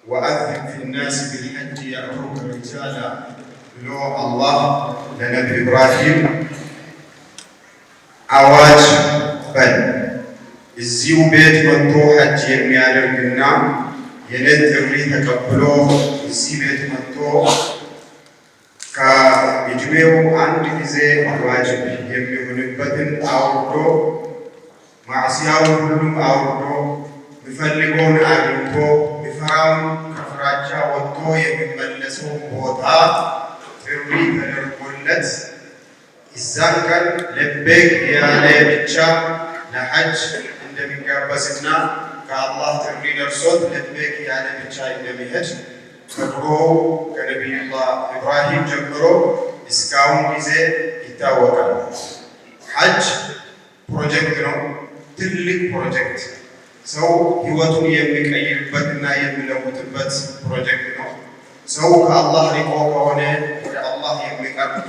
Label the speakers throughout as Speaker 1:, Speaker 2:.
Speaker 1: وأذن في الناس بالحج يأتوك رجالا ብሎ አላህ ለነቢዩ ኢብራሂም አዋጅ በል እዚሁ ቤት መጥቶ ሐጅ የሚያደርግና የኔን ጥሪ ተቀብሎ እዚህ ቤት መጥቶ ከዕድሜው አንድ ጊዜ ዋጅብ የሚሆንበትን አውርዶ ማዕሲያውን ሁሉም አውርዶ የሚፈልገውን አግኝቶ የሚፈራውን ከፍራቻ ወጥቶ የሚመለሰው ቦታ ጥሪ ተደርጎለት እዛን ቀን ለበይክ ያለ ብቻ ለሐጅ እንደሚጋበዝና ከአላህ ጥሪ ደርሶት ለበይክ ያለ ብቻ እንደሚሄድ ከድሮ ከነቢዩላህ ኢብራሂም ጀምሮ እስካሁን ጊዜ ይታወቃል። ሐጅ ፕሮጀክት ነው፣ ትልቅ ፕሮጀክት፣ ሰው ህይወቱን የሚቀይርበትና የሚለውጥበት ፕሮጀክት ነው። ሰው ከአላህ ሪቆ ከሆነ ወደ አላህ የሚቀርብ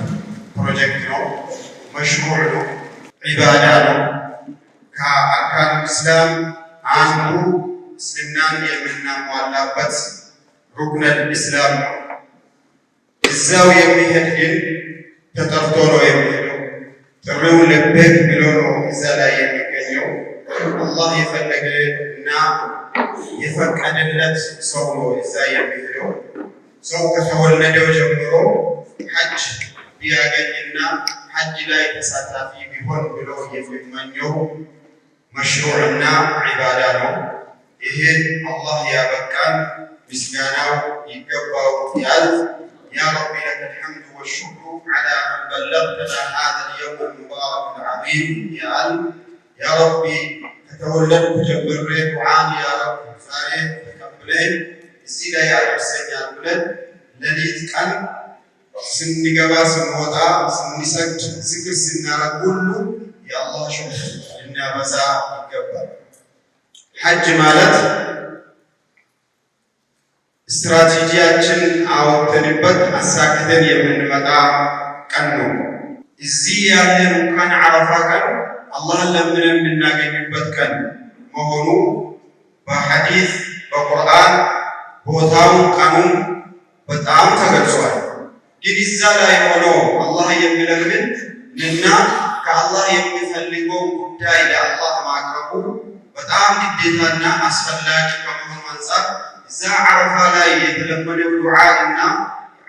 Speaker 1: ፕሮጀክት ነው። መሽሩዕ ነው፣ ዒባዳ ነው። ከአርካን እስላም አንዱ እስልምናን የምናሟላበት ሩክነል ኢስላም ነው። እዛው የሚሄድ ግን ተጠርቶ ነው የሚሄደው። ጥሪውን ለበይክ ብሎ ነው እዛ ላይ የሚገኘው። አላህ የፈለገ እና የፈቀደለት ሰው ነው እዛ የሚሄደው። ሰው ከተወለደው ጀምሮ ሐጅ ቢያገኝና ሐጅ ላይ ተሳታፊ ቢሆን ብሎ የሚመኘው መሽሩዕና ዒባዳ ነው። ይሄ አላህ ያበቃን ምስጋናው ይገባው ያል ያ ረቢ ለከል ሐምዱ ወሽክሩ ዐላ አን በለግተና ሃዘል የውም አልሙባረክ አልዓዚም ያል ያ ረቢ ከተወለድኩ ጀምሬ ዱዓን ያ ረቢ ዛሬ ተቀብለኝ እዚህ ላይ ያደርሰኛል ብለን ሌሊት ቀን ስንገባ ስንወጣ ስንሰግድ ዝክር ስናረግ ሁሉ የአላህ ሽክር ልናበዛ ይገባል። ሐጅ ማለት ስትራቴጂያችን አወጥተንበት አሳክተን የምንመጣ ቀን ነው። እዚህ ያለን እንኳን ዓረፋ ቀን አላህን ለምነን የምናገኝበት ቀን መሆኑ በሐዲስ በቁርአን ቦታውን ቀኑን በጣም ተገልጿል። ግን እዛ ላይ ሆኖ አላህ የሚለምን እና ከአላህ የሚፈልገው ጉዳይ ለአላህ ማቅረቡ በጣም ግዴታና አስፈላጊ ከመሆኑ አንፃር እዛ ዓረፋ ላይ የተለመደው ዱዓ እና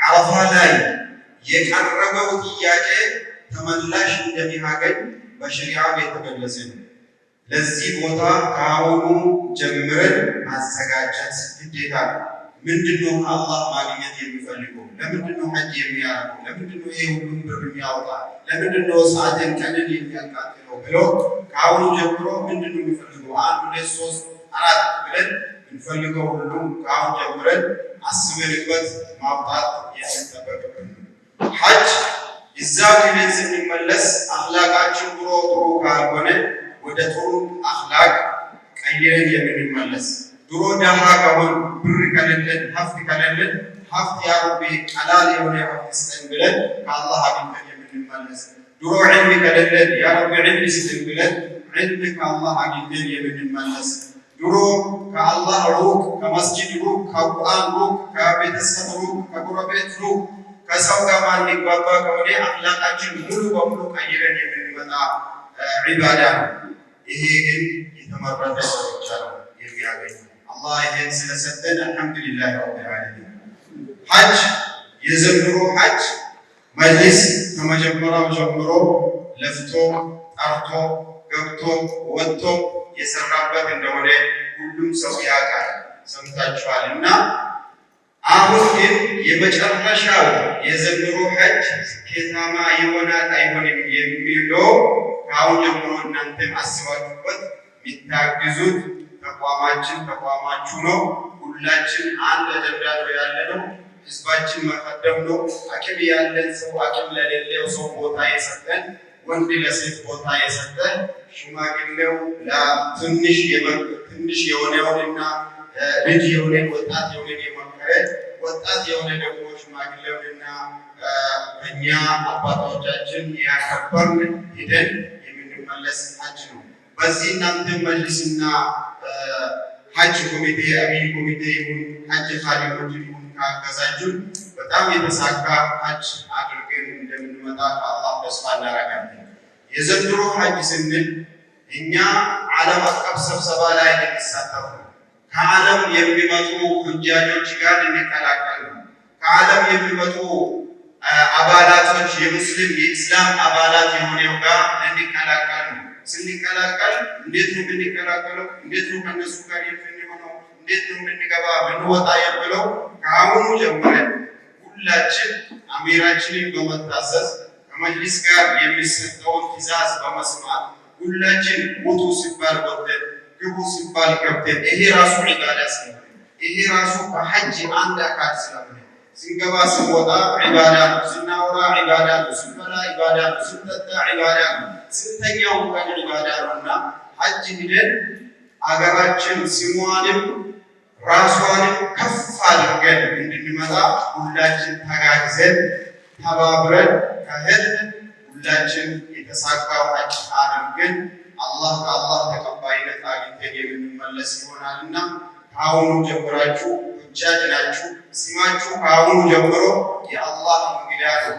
Speaker 1: ዓረፋ ላይ የቀረበው ጥያቄ ተመላሽ እንደሚያገኝ በሸሪዓው የተገለጸ ነው። ለዚህ ቦታ ከአሁኑ ጀምረን ማዘጋጀት ግዴታ ነው። ምንድነው ከአላህ ማግኘት የሚፈልገው? ለምንድነው ሐጅ የሚያደርገው? ለምንድነው ይሄ ሁሉም ብር የሚያወጣ? ለምንድነው ሰዓትን ቀንን የሚያቃጥለው ብሎ ከአሁኑ ጀምሮ ምንድነው የሚፈልገው? 1 2 3 4 ብለን እንፈልገው ሁሉ ከአሁን ጀምረን አስበንበት ማውጣት የሚጠበቅብን። ሐጅ እዛ ጊዜን ስንመለስ አኽላቃችን ጥሩ ካልሆነ ወደ ጥሩ አኽላቅ ቀይረን የምንመለስ ድሮ ደሃ ከሆን ብር ከሌለን ሀብት ከሌለን ሀብት ያ ረቢ ቀላል የሆነ ሀብት ስጠን ብለን ከአላህ አግኝተን የምንመለስ ድሮ ዕልም ከሌለን ያ ረቢ ዕልም ስጠን ብለን ዕልም ከአላህ አግኝተን የምንመለስ ድሮ ከአላህ ሩቅ ከመስጂድ ሩቅ ከቁርአን ሩቅ ከቤተሰብ ሩቅ ከጎረቤት ሩቅ ከሰው ጋር ማንግባባ ከሆነ አኽላቃችን ሙሉ በሙሉ ቀይረን የምንመጣ ዒባዳ ነው። ይሄ ግን የተመረጠ ሰዎች ነው የሚያገኙ። አላህ ይሄን ስለሰጠን አልሐምዱሊላህ ረቢል ዓለሚን። ሐጅ የዘንድሮ ሐጅ መጅሊስ ከመጀመሪያው ጀምሮ ለፍቶ ጠርቶ ገብቶ ወጥቶ የሰራበት እንደሆነ ሁሉም ሰው ያውቃል፣ ሰምታችኋል። እና አሁን ግን የመጨረሻው የዘንድሮ ሐጅ ስኬታማ ይሆናል አይሆንም የሚለው ከአሁን ጀምሮ እናንተም አስባችሁበት የሚታግዙት ተቋማችሁ ነው። ሁላችን አንድ አጀንዳ ነው ያለነው፣ ህዝባችን መቀደም ነው። አቅም ያለን ሰው አቅም ለሌለው ሰው ቦታ የሰጠን፣ ወንድ ለሴት ቦታ የሰጠን፣ ሽማግሌው ለትንሽ የሆነውንና ልጅ የሆነ ወጣት የሆነ የመከረ ወጣት የሆነ ደግሞ ሽማግሌውንና እኛ አባቶቻችን ያከበርን ሄደን የምንመለስ ሐጅ ነው። በዚህ እናንተ መጅሊስና ሐጅ ኮሚቴ አብይ ኮሚቴ ይሁን ሐጅ ኻሊቆች ይሁን ካገዛጁን በጣም የተሳካ ሐጅ አድርገን እንደምንመጣ ከአላህ ተስፋ እናደርጋለን። የዘንድሮ ሐጅ ስንል እኛ ዓለም አቀፍ ስብሰባ ላይ ልንሳተፍ ነው። ከዓለም የሚመጡ ሁጃጆች ጋር ልንቀላቀል ነው። ከዓለም የሚመጡ አባላቶች የሙስሊም የኢስላም አባላት የሆነው ጋር ልንቀላቀል ነው። ስንቀላቀል እንዴት ነው የምንቀላቀለው? እንዴት ነው ከነሱ ጋር የምንሆነው? እንዴት ነው የምንገባ የምንወጣ የምለው ከአሁኑ ጀምረን ሁላችን አሚራችንን በመታዘዝ ከመጅሊስ ጋር የሚሰጠውን ትዕዛዝ በመስማት ሁላችን ውጡ ሲባል ወጥተን ግቡ ሲባል ገብተን ይሄ ራሱ ዒባዳ ስለሆነ ይሄ ራሱ በሐጅ አንድ አካል ስለሆነ ስንገባ ስንወጣ ዒባዳ ነው፣ ስናወራ ዒባዳ ነው፣ ስንበላ ዒባዳ ነው፣ ስንጠጣ ዒባዳ ነው፣ ስንተኛው ቀን ዒባዳ ነውና ሐጅ ሂደን አገራችን ስሟንም ራሷንም ከፍ አድርገን እንድንመጣ ሁላችን ተጋግዘን ተባብረን ከሄድን ሁላችን የተሳካው ሐጅ አድርገን አላህ ከአላህ ተቀባይነት አግኝተን የምንመለስ ይሆናልና ከአሁኑ ጀምራችሁ ሁጃጅ ናችሁ። ስማችሁ ከአሁኑ ጀምሮ የአላህ እንግዳ ነው።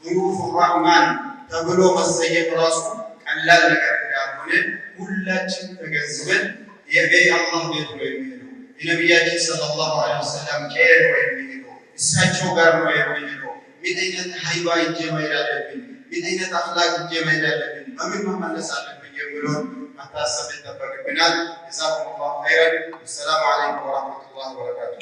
Speaker 1: ዱዩፍ ራህማን ተብሎ መሰየም ራሱ ቀላል ነገር እንዳልሆነ ሁላችን ተገንዝበን ይሄ የአላህ ቤት ነው የሚሄደው የነቢያችን ሰለላሁ ዐለይሂ ወሰለም ቀር ነው የሚሄደው እሳቸው ጋር ነው የሚሄደው። ምን አይነት ሀይባ ይዤ መሄድ አለብኝ? ምን አይነት አኽላቅ ይዤ መሄድ አለብኝ? በምን መመለስ አለብኝ የሚለውን መታሰብ ይጠበቅብናል። ጀዛኩሙላሁ ኸይረን። ሰላም አለይኩም ወራህመቱላሂ ወበረካቱሁ።